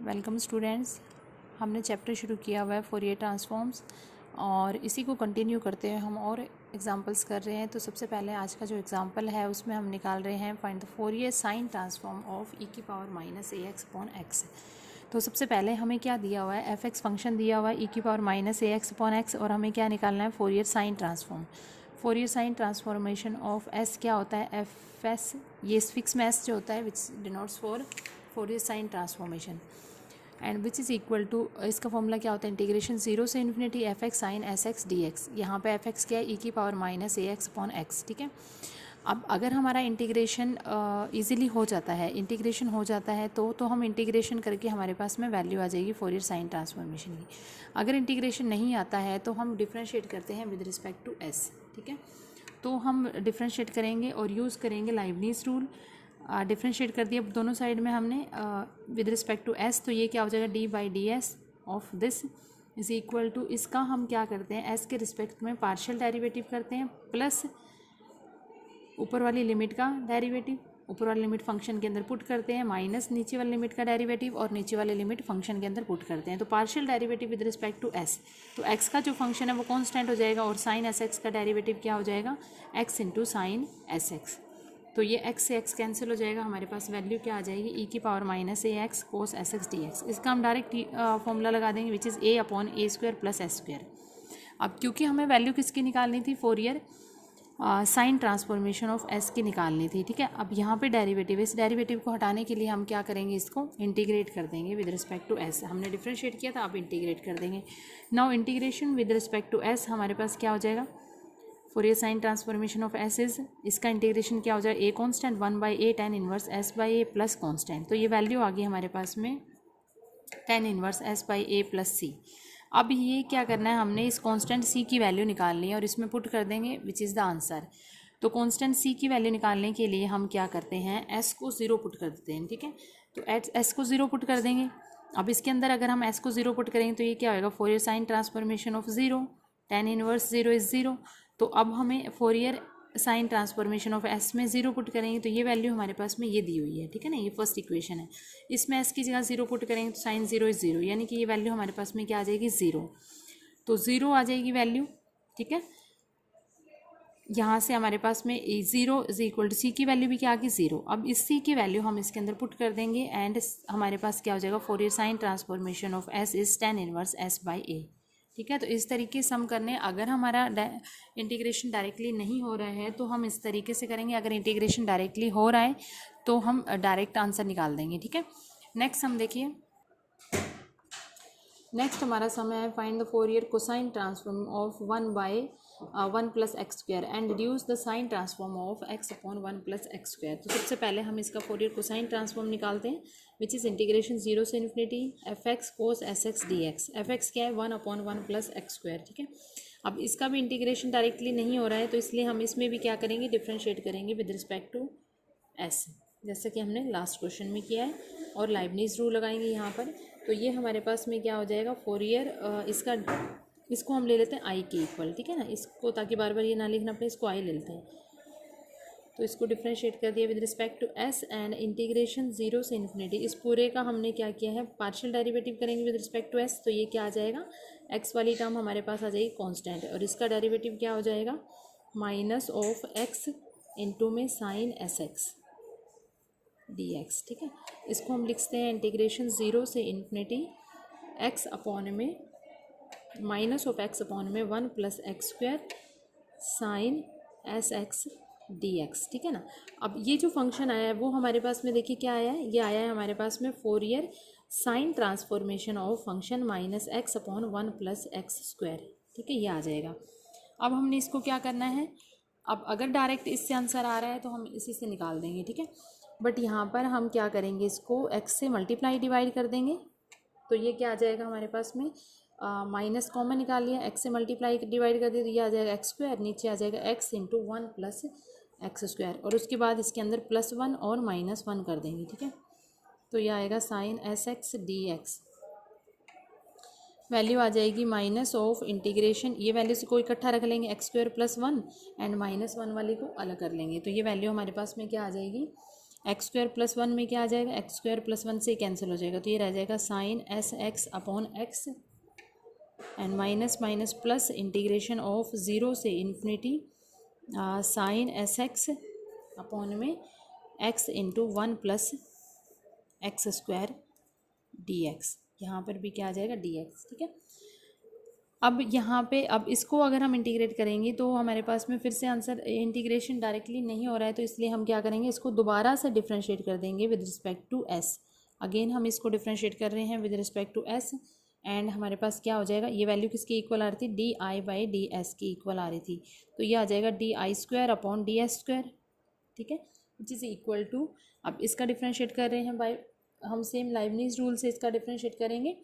Welcome students. हमने chapter शुरू किया हुआ है फोरियर ट्रांसफॉर्म्स और इसी को कंटिन्यू करते हुए हम और एग्जांपल्स कर रहे हैं। तो सबसे पहले आज का जो एग्जांपल है उसमें हम निकाल रहे हैं find the Fourier sine transform of e की power minus A X upon x. तो सबसे पहले हमें क्या दिया हुआ है, एफ एक्स फंक्शन दिया हुआ है e की power minus A X upon X, और हमें क्या निकालना है, Fourier sine transform. Fourier sine transformation of S क्या होता है, एफ एस, ये फिक्स में एस जो होता है which denotes for Fourier sine transformation and which is equal to, इसका फॉर्मूला क्या होता है, इंटीग्रेशन जीरो से infinity F X sine S X D X. यहाँ पर एफ एक्स क्या है, ई की power minus A X upon x. ठीक है, अब अगर हमारा इंटीग्रेशन इजीली हो जाता है, इंटीग्रेशन हो जाता है तो हम इंटीग्रेशन करके हमारे पास में वैल्यू आ जाएगी फोरियर साइन ट्रांसफॉर्मेशन की। अगर इंटीग्रेशन नहीं आता है तो हम डिफ्रेंशिएट करते हैं विद रिस्पेक्ट टू एस। ठीक है, तो हम डिफ्रेंशिएट करेंगे और यूज़ करेंगे लाइबनीज़ रूल। डिफ्रेंशिएट कर दिया दोनों साइड में हमने विद रिस्पेक्ट टू एस, तो ये क्या हो जाएगा, D by D S of this is equal to, इसका हम क्या करते हैं, एस के रिस्पेक्ट में पार्शियल डेरिवेटिव करते हैं प्लस ऊपर वाली लिमिट का डेरिवेटिव, ऊपर वाली लिमिट फंक्शन के अंदर पुट करते हैं, माइनस नीचे वाली लिमिट का डेरिवेटिव और नीचे वाली लिमिट फंक्शन के अंदर पुट करते हैं। तो partial derivative with respect to S, तो एक्स का जो फंक्शन है वो कांस्टेंट हो जाएगा और साइन एस एक्स का डेरिवेटिव क्या हो जाएगा, X into sine S X. तो ये एक्स से एक्स कैंसिल हो जाएगा, हमारे पास वैल्यू क्या आ जाएगी, ई की power minus A x cos S X D x. इसका हम डायरेक्ट फॉर्मूला लगा देंगे which is a upon A square plus S square. अब क्योंकि हमें वैल्यू किसकी निकालनी थी, Fourier sine transformation of S की निकालनी थी। ठीक है, अब यहाँ पे डेरिवेटिव, इस डेरिवेटिव को हटाने के लिए हम क्या करेंगे, इसको इंटीग्रेट कर देंगे विद रिस्पेक्ट टू एस। हमने डिफ्रेंशिएट किया था, अब इंटीग्रेट कर देंगे। Now integration with respect to S हमारे पास क्या हो जाएगा, Fourier sine transformation of S is, इसका इंटीग्रेशन क्या हो जाएगा, a constant 1/a tan inverse S by A plus constant. तो ये वैल्यू आ गई हमारे पास में tan inverse S by A plus C. अब ये क्या करना है, हमने इस कांस्टेंट सी की वैल्यू निकालनी है और इसमें पुट कर देंगे विच इज़ द आंसर। तो कांस्टेंट सी की वैल्यू निकालने के लिए हम क्या करते हैं, एस को ज़ीरो पुट कर देते हैं। ठीक है, तो एस को ज़ीरो पुट कर देंगे। अब इसके अंदर अगर हम एस को ज़ीरो पुट करेंगे तो ये क्या होएगा, Fourier sine transformation of zero, tan inverse zero is zero. तो अब हमें Fourier sine transformation of S में ज़ीरो पुट करेंगे तो ये वैल्यू हमारे पास में ये दी हुई है। ठीक है ना, ये फर्स्ट इक्वेशन है। इसमें एस की जगह ज़ीरो पुट करेंगे तो साइन ज़ीरो इज़ ज़ीरो, यानी कि ये वैल्यू हमारे पास में क्या आ जाएगी, ज़ीरो। तो ज़ीरो आ जाएगी वैल्यू। ठीक है, यहाँ से हमारे पास में ज़ीरो इज इक्वल टू सी की वैल्यू भी क्या आ गई, ज़ीरो। अब इस सी की वैल्यू हम इसके अंदर पुट कर देंगे एंड हमारे पास क्या हो जाएगा, Fourier sine transformation of S is tan inverse S by A. ठीक है, तो इस तरीके से हम करने, अगर हमारा इंटीग्रेशन डायरेक्टली नहीं हो रहा है तो हम इस तरीके से करेंगे, अगर इंटीग्रेशन डायरेक्टली हो रहा है तो हम डायरेक्ट आंसर निकाल देंगे। ठीक है, नेक्स्ट हम देखिए, नेक्स्ट हमारा समय है find the Fourier cosine transform of 1/1 plus X square and reduce the sign transform of X upon 1 plus X square. तो सबसे पहले हम इसका फोरियर कोसाइन ट्रांसफॉर्म निकालते हैं विच इज़ इंटीग्रेशन जीरो से infinity F X cos S X D X. F X क्या है, 1/1 प्लस एक्स स्क्वायर। ठीक है, अब इसका भी इंटीग्रेशन डायरेक्टली नहीं हो रहा है तो इसलिए हम इसमें भी क्या करेंगे, डिफ्रेंशिएट करेंगे विद रिस्पेक्ट टू एस, जैसे कि हमने लास्ट क्वेश्चन में किया है, और लाइबनीज़ रूल लगाएंगे यहाँ पर। तो ये हमारे पास में क्या हो जाएगा, फोरियर इसको हम ले लेते हैं आई के इक्वल। ठीक है ना, इसको ताकि बार बार ये ना लिखना पड़े, इसको आई ले लेते हैं। तो इसको डिफ्रेंशिएट कर दिया with respect to S and integration zero से इन्फिनिटी, इस पूरे का हमने क्या किया है, पार्शियल डेरिवेटिव करेंगे विद रिस्पेक्ट टू एस। तो ये क्या आ जाएगा, एक्स वाली टर्म हमारे पास आ जाएगी कॉन्स्टेंट और इसका डेरिवेटिव क्या हो जाएगा, माइनस ऑफ एक्स इंटू में sine S X D X. ठीक है, इसको हम लिखते हैं इंटीग्रेशन ज़ीरो से इन्फिनिटी एक्स अपॉन में माइनस ऑफ एक्स अपॉन में 1 plus X square sine S X D X. ठीक है ना, अब ये जो फंक्शन आया है वो हमारे पास में देखिए क्या आया है, ये आया है हमारे पास में Fourier sine transformation of function minus x upon 1 plus X square. ठीक है, ये आ जाएगा। अब हमने इसको क्या करना है, अब अगर डायरेक्ट इससे आंसर आ रहा है तो हम इसी से निकाल देंगे। ठीक है, बट यहाँ पर हम क्या करेंगे, इसको x से मल्टीप्लाई डिवाइड कर देंगे। तो ये क्या आ जाएगा हमारे पास में, माइनस कॉमन निकाल लिया, x से मल्टीप्लाई डिवाइड कर दिया तो ये आ जाएगा एक्स स्क्वायर, नीचे आ जाएगा x into 1 plus X square, और उसके बाद इसके अंदर +1 और -1 कर देंगे। ठीक है, तो ये आएगा sine S X D X, value आ जाएगी माइनस ऑफ इंटीग्रेशन, ये वैल्यू से को इकट्ठा रख लेंगे, x² + 1 एंड -1 वाली को अलग कर लेंगे। तो ये वैल्यू हमारे पास में क्या आ जाएगी, एक्स स्क्वायर प्लस वन में क्या आ जाएगा, एक्स स्क्वायर प्लस वन से कैंसिल हो जाएगा, तो ये रह जाएगा sine S X upon X and minus minus plus integration of zero से infinity sine S X upon में X into one plus X square D X. यहाँ पर भी क्या आ जाएगा, डी एक्स। ठीक है, अब यहाँ पे अब इसको अगर हम इंटीग्रेट करेंगे तो हमारे पास में फिर से आंसर इंटीग्रेशन डायरेक्टली नहीं हो रहा है, तो इसलिए हम क्या करेंगे, इसको दोबारा से डिफ्रेंशिएट कर देंगे with respect to S. Again हम इसको डिफ्रेंशिएट कर रहे हैं with respect to S and हमारे पास क्या हो जाएगा, ये वैल्यू किसकी इक्वल आ रही थी, D I by D S की इक्वल आ रही थी, तो ये आ जाएगा D I square upon D S square. ठीक है, विच इज़ इक्वल टू, अब इसका डिफ्रेंशिएट कर रहे हैं बाय, हम सेम लाइबनीज रूल से इसका डिफ्रेंशिएट करेंगे।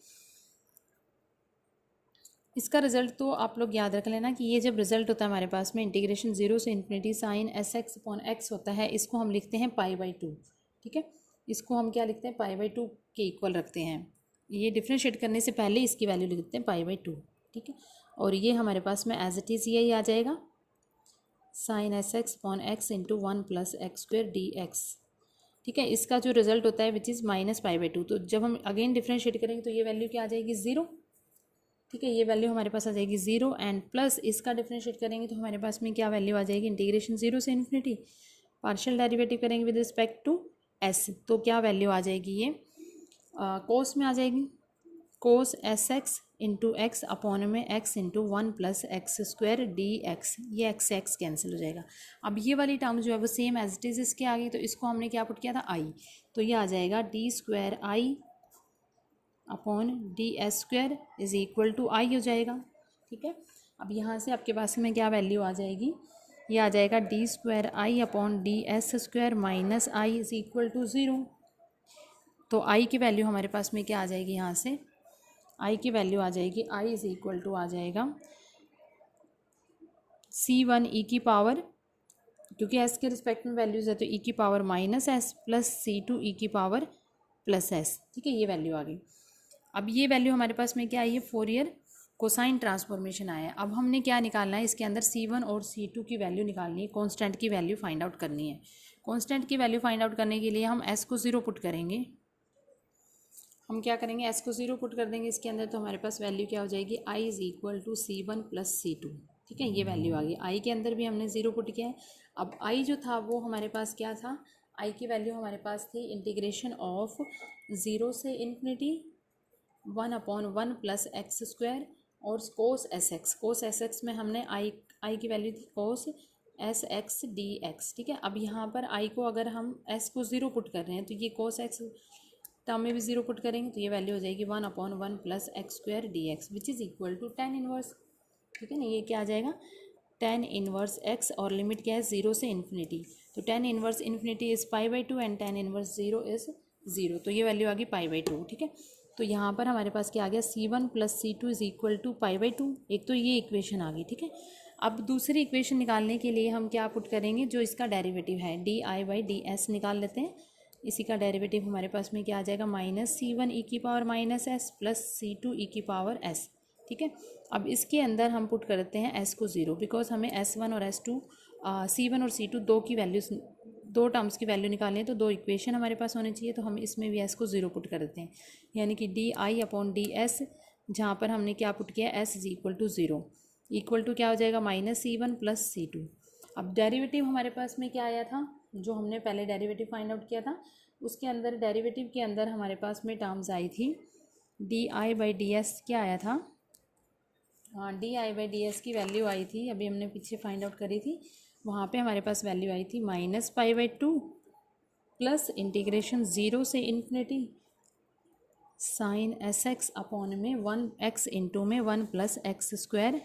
इसका रिजल्ट तो आप लोग याद रख लेना कि ये जब रिजल्ट होता है हमारे पास में इंटीग्रेशन जीरो से infinity sine S X upon X होता है, इसको हम लिखते हैं पाई बाई टू। ठीक है, इसको हम क्या लिखते हैं, पाई बाई टू के इक्वल रखते हैं। ये डिफ्रेंशिएट करने से पहले इसकी वैल्यू लिखते हैं पाई बाई टू। ठीक है, और ये हमारे पास में एज इट इज़ यही आ जाएगा sine S X upon X into one plus X square D X. ठीक है, इसका जो रिजल्ट होता है which is minus pi by two, तो जब हम अगेन डिफ्रेंशिएट करेंगे तो ये वैल्यू क्या आ जाएगी, ज़ीरो। ठीक है, ये वैल्यू हमारे पास आ जाएगी ज़ीरो एंड प्लस इसका डिफ्रेंशिएट करेंगे तो हमारे पास में क्या वैल्यू आ जाएगी, इंटीग्रेशन जीरो से इन्फिनिटी पार्शियल डेरिवेटिव करेंगे विद रिस्पेक्ट टू एस, तो क्या वैल्यू आ जाएगी, ये कोस में आ जाएगी, cos S X into X upon में X into one plus X square D X. ये एक्स एक्स कैंसिल हो जाएगा। अब ये वाली टर्म जो है वो सेम एज इट इज़ इसके आ गई, तो इसको हमने क्या पुट किया था, आई, तो ये आ जाएगा D square I upon D S square is equal to I हो जाएगा। ठीक है, अब यहाँ से आपके पास में क्या वैल्यू आ जाएगी, ये आ जाएगा D square I upon D S square minus I is equal to zero. तो आई की वैल्यू हमारे पास में क्या आ जाएगी, यहाँ से आई की वैल्यू आ जाएगी, आई इज इक्वल टू आ जाएगा सी वन ई की पावर, क्योंकि एस के रिस्पेक्ट में वैल्यूज़ है तो ई की power minus S plus C two E की पावर प्लस एस। ठीक है, ये वैल्यू आ गई। अब ये वैल्यू हमारे पास में क्या आई है, फोरियर कोसाइन ट्रांसफॉर्मेशन आया है। अब हमने क्या निकालना है, इसके अंदर C1 और C2 की वैल्यू निकालनी है, कांस्टेंट की वैल्यू फाइंड आउट करनी है। कांस्टेंट की वैल्यू फाइंड आउट करने के लिए हम S को ज़ीरो पुट करेंगे। हम क्या करेंगे, S को ज़ीरो पुट कर देंगे इसके अंदर, तो हमारे पास वैल्यू क्या हो जाएगी, I is equal to C1 plus C2। ठीक है, ये वैल्यू आ गई। I के अंदर भी हमने ज़ीरो पुट किया है। अब I जो था वो हमारे पास क्या था, I की वैल्यू हमारे पास थी इंटीग्रेशन ऑफ ज़ीरो से infinity one upon one plus X square और कोस S x. Cos S x में हमने आई की वैल्यू थी कोस एस एक्स डी एक्स। ठीक है, अब यहाँ पर आई को अगर हम एस को ज़ीरो पुट कर रहे हैं तो ये कोस एक्स टर्म में भी ज़ीरो पुट करेंगे तो ये वैल्यू हो जाएगी one upon one plus X square D X which is equal to tan inverse. ठीक है ना, ये क्या आ जाएगा, टेन इनवर्स एक्स और लिमिट क्या है, ज़ीरो से इन्फिनिटी, तो tan inverse infinity is pi by two and tan inverse zero is zero, तो ये वैल्यू आ गई पाई बाई टू। ठीक है, तो यहाँ पर हमारे पास क्या आ गया, C1 plus C2 is equal to pi by two. एक तो ये इक्वेशन आ गई। ठीक है, अब दूसरी इक्वेशन निकालने के लिए हम क्या पुट करेंगे, जो इसका डेरिवेटिव है D I by D S निकाल लेते हैं। इसी का डेरिवेटिव हमारे पास में क्या आ जाएगा, माइनस C1 ई की power minus S plus C2 ई की पावर एस। ठीक है, अब इसके अंदर हम पुट करते हैं S को ज़ीरो, बिकॉज हमें S1 और S2 C1 और C2 दो की वैल्यूज़, दो टर्म्स की वैल्यू निकालनी है, तो दो इक्वेशन हमारे पास होनी चाहिए, तो हम इसमें भी S को ज़ीरो पुट कर देते हैं, यानी कि D I upon D S, जहाँ पर हमने क्या पुट किया, S is equal to zero, equal to क्या हो जाएगा, माइनस C1 प्लस C2। अब डेरिवेटिव हमारे पास में क्या आया था, जो हमने पहले डेरिवेटिव फाइंड आउट किया था, उसके अंदर डेरिवेटिव के अंदर हमारे पास में टर्म्स आई थी D I by D S, क्या आया था, हाँ D I by D S की वैल्यू आई थी, अभी हमने पीछे फाइंड आउट करी थी, वहाँ पे हमारे पास वैल्यू आई थी minus pi by two plus integration zero से infinity sine S X upon में वन एक्स इंटू में one plus X square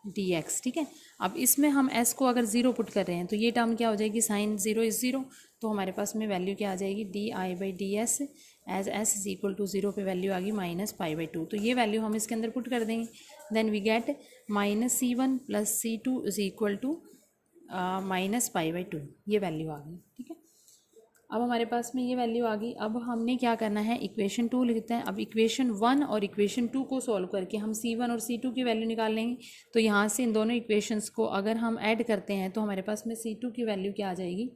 D X. ठीक है, अब इसमें हम s को अगर ज़ीरो पुट कर रहे हैं तो ये टर्म क्या हो जाएगी, साइन ज़ीरो इज़ ज़ीरो, तो हमारे पास में वैल्यू क्या आ जाएगी, D I by D S as S is equal to zero पे वैल्यू आ गई माइनस पाई बाई टू, तो ये वैल्यू हम इसके अंदर पुट कर देंगे, then we get minus C1 plus C2 is equal to minus pi by two, ये वैल्यू आ गई। ठीक है, अब हमारे पास में ये वैल्यू आ गई। अब हमने क्या करना है, इक्वेशन टू लिखते हैं। अब इक्वेशन वन और इक्वेशन टू को सॉल्व करके हम C1 और C2 की वैल्यू निकाल लेंगे, तो यहाँ से इन दोनों इक्वेशंस को अगर हम ऐड करते हैं तो हमारे पास में C2 की वैल्यू क्या आ जाएगी,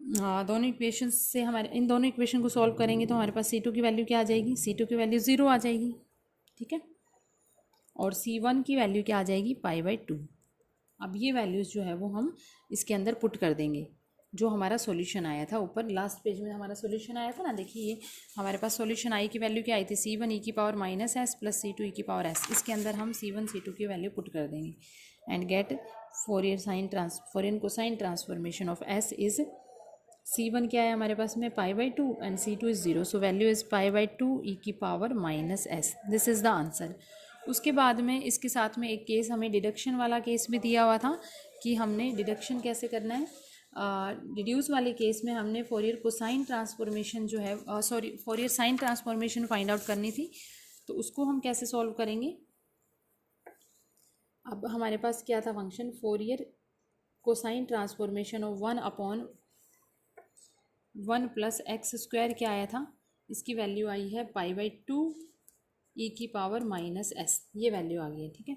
दोनों इक्वेशन से हमारे इन दोनों इक्वेशन को सॉल्व करेंगे तो हमारे पास C2 की वैल्यू क्या आ जाएगी, C2 की वैल्यू 0 आ जाएगी, ठीक है। और C1 की वैल्यू क्या आ जाएगी, π/2। अब ये वैल्यूज़ जो है वो हम इसके अंदर पुट कर देंगे, जो हमारा सॉल्यूशन आया था ऊपर लास्ट पेज में हमारा सॉल्यूशन आया था ना। देखिए ये हमारे पास सॉल्यूशन आई की वैल्यू क्या आई थी, C1 e⁻⁻s plus C2 e⁻s। इसके अंदर हम C1 C2 की वैल्यू पुट कर देंगे and get Fourier cosine transformation of S is C1 क्या है हमारे पास में π/2 and C2 is 0, so value is π/2 e⁻⁻s। This is the answer. उसके बाद में इसके साथ में एक केस हमें डिडक्शन वाला केस भी दिया हुआ था कि हमने डिडक्शन कैसे करना है। डिड्यूस वाले केस में हमने फोरियर कोसाइन ट्रांसफॉर्मेशन जो है Fourier sine transformation find out करनी थी, तो उसको हम कैसे सॉल्व करेंगे। अब हमारे पास क्या था function, Fourier cosine transformation of 1/1 plus x² क्या आया था, इसकी वैल्यू आई है π/2 e⁻⁻s, ये वैल्यू आ गई है, ठीक है।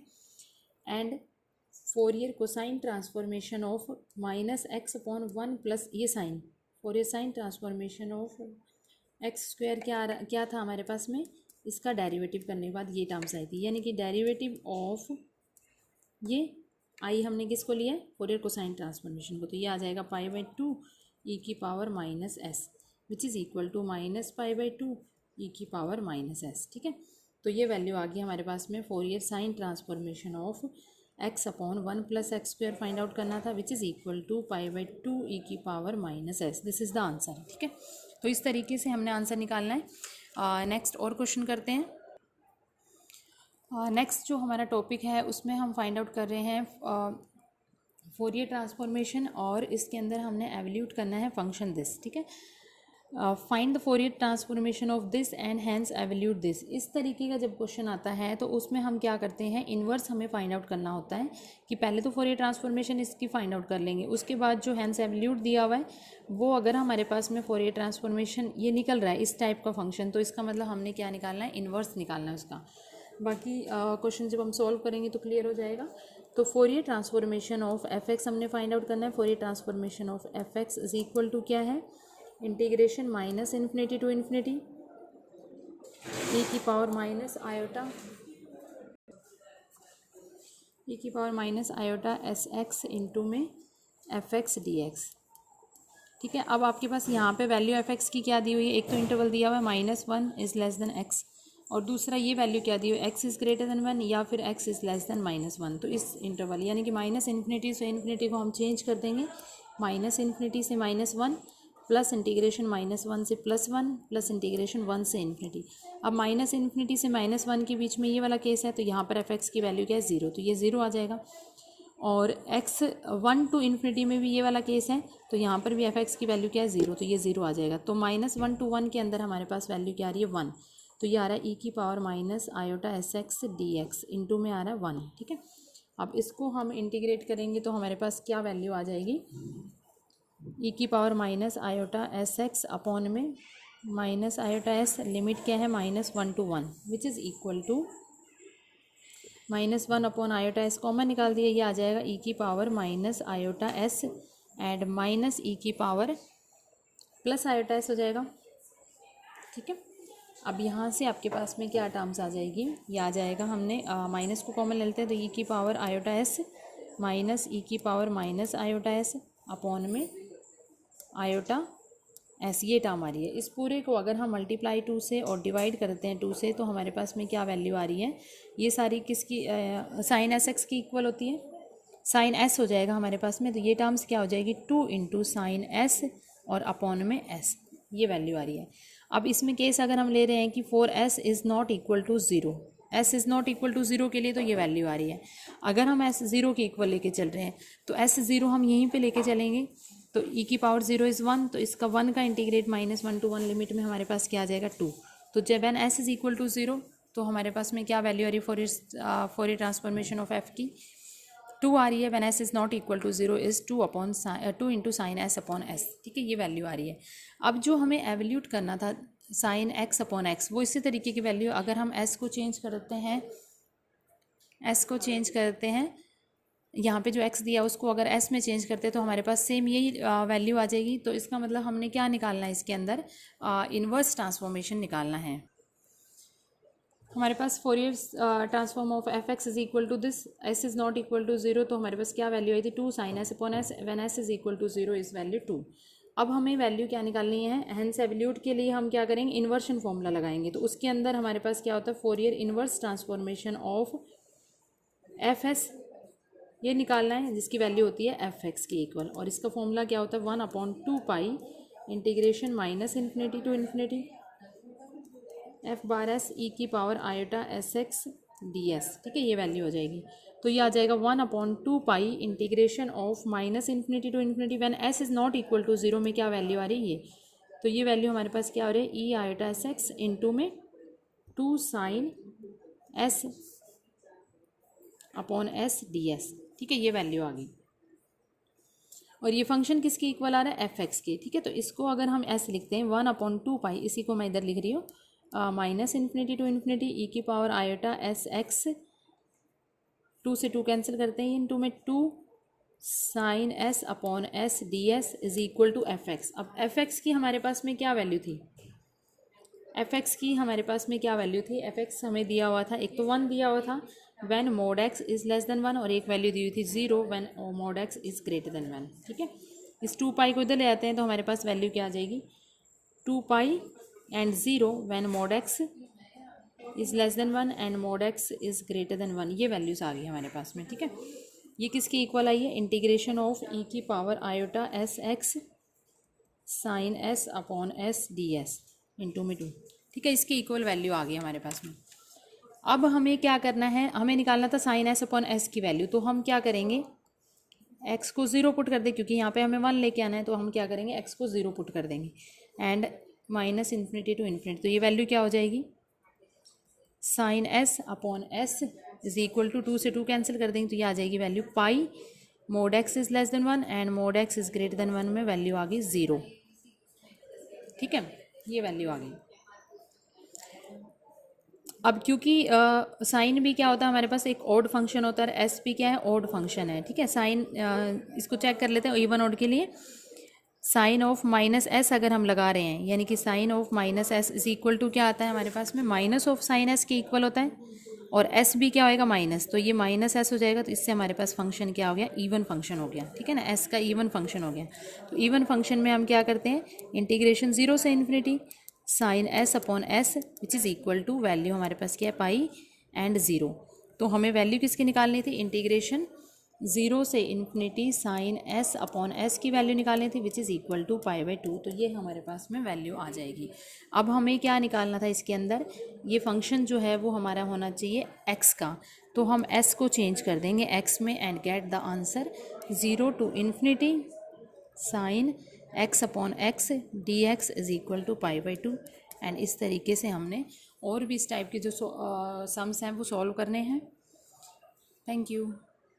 And Fourier cosine transformation of -x/1 plus ये sine, Fourier sine transformation of x² क्या था हमारे पास में, इसका डेरिवेटिव करने के बाद ये टर्म्स आई थी, यानी कि डेरिवेटिव ऑफ ये आई हमने किसको लिया है, फोरियर कोसाइन ट्रांसफॉर्मेशन को, तो ये आ जाएगा π/2 e⁻⁻s which is equal to -π/2 e⁻⁻s, ठीक है। तो ये वैल्यू आ गई हमारे पास में Fourier sine transformation of x/1 plus x² find out करना था, which is equal to π/2 e⁻⁻s। This is the answer, ठीक है। तो इस तरीके से हमने आंसर निकालना है। नेक्स्ट और क्वेश्चन करते हैं। नेक्स्ट जो हमारा टॉपिक है उसमें हम फाइंड आउट कर रहे हैं फोरियर ट्रांसफॉर्मेशन, और इसके अंदर हमने एवल्यूट करना है फंक्शन दिस, ठीक है। Find the Fourier transformation of this and hence evaluate this. इस तरीके का जब क्वेश्चन आता है तो उसमें हम क्या करते हैं, इन्वर्स हमें फाइंड आउट करना होता है कि पहले तो फोरियर ट्रांसफॉर्मेशन इसकी फाइंड आउट कर लेंगे, उसके बाद जो हैंस एवल्यूट दिया हुआ है वो अगर हमारे पास में फोरियर ट्रांसफॉर्मेशन ये निकल रहा है इस टाइप का फंक्शन, तो इसका मतलब हमने क्या निकालना है, इन्वर्स निकालना है उसका। बाकी क्वेश्चन जब हम सॉल्व करेंगे तो क्लियर हो जाएगा। तो फोरियर ट्रांसफॉर्मेशन ऑफ f(x) हमने फाइंड आउट करना है। Fourier transformation of f(x) is equal to क्या है, integration -∞ to infinity e⁻⁻iota sx into में f(x) dx, ठीक है। अब आपके पास यहाँ पे वैल्यू f(x) की क्या दी हुई है, एक तो इंटरवल दिया हुआ है -1 इज़ लेस देन x, और दूसरा ये वैल्यू क्या दी हुई है, x इज़ ग्रेटर देन 1 या फिर x इज़ लेस देन -1। तो इस इंटरवल यानी कि -∞ से इन्फिनिटी को हम चेंज कर देंगे, -∞ से -1 प्लस इंटीग्रेशन -1 से +1 प्लस इंटीग्रेशन 1 से इन्फिनिटी। अब -∞ से -1 के बीच में ये वाला केस है, तो यहाँ पर f(x) की वैल्यू क्या है, 0, तो ये 0 आ जाएगा। और x1 टू इन्फिनिटी में भी ये वाला केस है, तो यहाँ पर भी f(x) की वैल्यू क्या है, 0, तो ये 0 आ जाएगा। तो -1 to 1 के अंदर हमारे पास वैल्यू क्या आ रही है, 1, तो ये आ रहा है e⁻⁻iota sx dx इंटू में आ रहा है 1, ठीक है। अब इसको हम इंटीग्रेट करेंगे तो हमारे पास क्या वैल्यू आ जाएगी, e⁻⁻iota sx अपॉन में -iota s, लिमिट क्या है -1 to 1 which is equal to -1 upon iota s common निकाल दिया, ये आ जाएगा e⁻⁻iota s and minus e⁻+ iota s हो जाएगा, ठीक है। अब यहाँ से आपके पास में क्या टर्म्स आ जाएगी, ये आ जाएगा, हमने माइनस को कॉमन ले लेते हैं, तो e⁻iota s minus e⁻iota s upon में iota s, ये टर्म आ रही है। इस पूरे को अगर हम मल्टीप्लाई 2 से और डिवाइड करते हैं 2 से, तो हमारे पास में क्या वैल्यू आ रही है, ये सारी किसकी, साइन sx की इक्वल होती है, साइन s हो जाएगा हमारे पास में, तो ये टर्म्स क्या हो जाएगी, 2 इंटू साइन s और अपॉन में s, ये वैल्यू आ रही है। अब इसमें केस अगर हम ले रहे हैं कि for s is not equal to 0, s is not equal to 0 के लिए तो ये वैल्यू आ रही है। अगर हम s 0 के इक्वल लेके चल रहे हैं तो s 0 हम यहीं पे लेके चलेंगे, तो e⁻0 इज़ 1, तो इसका 1 का इंटीग्रेट -1 to 1 लिमिट में हमारे पास क्या आ जाएगा, 2। तो जब and s is equal to 0 तो हमारे पास में क्या वैल्यू आ रही है फोरियर ट्रांसफॉर्मेशन ऑफ f की, 2 आ रही है। When s is not equal to 0 is 2 into sine s upon s, ठीक है, ये वैल्यू आ रही है। अब जो हमें एवल्यूट करना था साइन x अपॉन x, वो इसी तरीके की वैल्यू, अगर हम s को चेंज करते हैं यहाँ पे जो x दिया उसको अगर s में चेंज करते तो हमारे पास सेम यही वैल्यू आ जाएगी। तो इसका मतलब हमने क्या निकालना है, इसके अंदर इन्वर्स ट्रांसफॉर्मेशन निकालना है। हमारे पास Fourier transform of F X is equal to this, S is not equal to zero, तो हमारे पास क्या वैल्यू आई थी 2 sin s upon s, when s is equal to zero is value 2। अब हमें वैल्यू क्या निकालनी है, हेंस एवल्यूट के लिए हम क्या करेंगे, इन्वर्शन फॉर्मूला लगाएंगे। तो उसके अंदर हमारे पास क्या होता है, Fourier inverse transformation of F S ये निकालना है, जिसकी वैल्यू होती है एफ एक्स की इक्वल। और इसका फॉर्मूला क्या होता है 1/2 pi integration minus infinity to infinity F bar S E की power iota S X D S. ठीक है, ये वैल्यू हो जाएगी। तो ये आ जाएगा 1/2 pi integration of minus infinity to infinity when s is not equal to zero में क्या वैल्यू आ रही है ये, तो ये वैल्यू हमारे पास क्या हो रही है, ई आयोटा एस एक्स इंटू में 2 sin s upon s d S. ठीक है, ये वैल्यू आ गई। और ये फंक्शन किसके इक्वल आ रहा है, एफ एक्स के। ठीक है, तो इसको अगर हम ऐसे लिखते हैं 1/2 पाई, इसी को मैं इधर लिख रही हूँ माइनस इन्फिनिटी टू इन्फिनिटी ई की पावर आयोटा एस एक्स, 2 से 2 कैंसिल करते हैं, इंटू में 2 sin s upon s d s is equal to f x. अब एफ एक्स की हमारे पास में क्या वैल्यू थी, एफ एक्स की हमारे पास में क्या वैल्यू थी, एफ एक्स हमें दिया हुआ था, एक तो 1 दिया हुआ था when mod X is less than 1, और एक वैल्यू दी हुई थी 0 when mod X is greater than 1। ठीक है, इस 2 पाई को इधर ले आते हैं तो हमारे पास वैल्यू क्या आ जाएगी, 2 pi and 0 when mod X is less than 1 and mod X is greater than 1। ये वैल्यूज़ आ गई हमारे पास में। ठीक है, ये किसकी इक्वल आई है, इंटीग्रेशन ऑफ ई की power iota S x sine s upon s d s into में 2। ठीक है, इसकी इक्वल वैल्यू आ गई हमारे पास में। अब हमें क्या करना है, हमें निकालना था साइन एस अपॉन एस की वैल्यू। तो हम क्या करेंगे, एक्स को 0 पुट कर दें, क्योंकि यहाँ पे हमें 1 लेके आना है, तो हम क्या करेंगे, एक्स को 0 पुट कर देंगे and minus infinity to infinity. तो ये वैल्यू क्या हो जाएगी, sine s upon s is equal to 2 से 2 कैंसिल कर देंगे, तो ये आ जाएगी value pi mode X is less than 1 and mod X is greater than 1 में वैल्यू आ गई 0। ठीक है, ये वैल्यू आ गई। अब क्योंकि साइन भी क्या होता है हमारे पास, एक ऑड फंक्शन होता है, एस भी क्या है, ऑड फंक्शन है। ठीक है, साइन इसको चेक कर लेते हैं इवन ऑड के लिए। साइन ऑफ माइनस एस अगर हम लगा रहे हैं, यानी कि sine of minus s is equal to क्या आता है हमारे पास में, माइनस ऑफ साइन एस के इक्वल होता है, और एस भी क्या होएगा माइनस, तो ये माइनस एस हो जाएगा। तो इससे हमारे पास फंक्शन क्या हो गया, इवन फंक्शन हो गया। ठीक है ना, एस का इवन फंक्शन हो गया। तो इवन फंक्शन में हम क्या करते हैं, इंटीग्रेशन 0 से infinity sine s upon s which is equal to value हमारे पास क्या है, पाई एंड 0। तो हमें वैल्यू किसकी निकालनी थी, इंटीग्रेशन 0 से infinity sine s upon s की वैल्यू निकालनी थी विच इज़ इक्वल टू पाई/2। तो ये हमारे पास में वैल्यू आ जाएगी। अब हमें क्या निकालना था इसके अंदर, ये फंक्शन जो है वो हमारा होना चाहिए एक्स का। तो हम एस को चेंज कर देंगे एक्स में and get the answer 0 to infinity sine X upon X D X is equal to पाई/2। एंड इस तरीके से हमने और भी इस टाइप के जो सम्स हैं वो सॉल्व करने हैं। Thank you.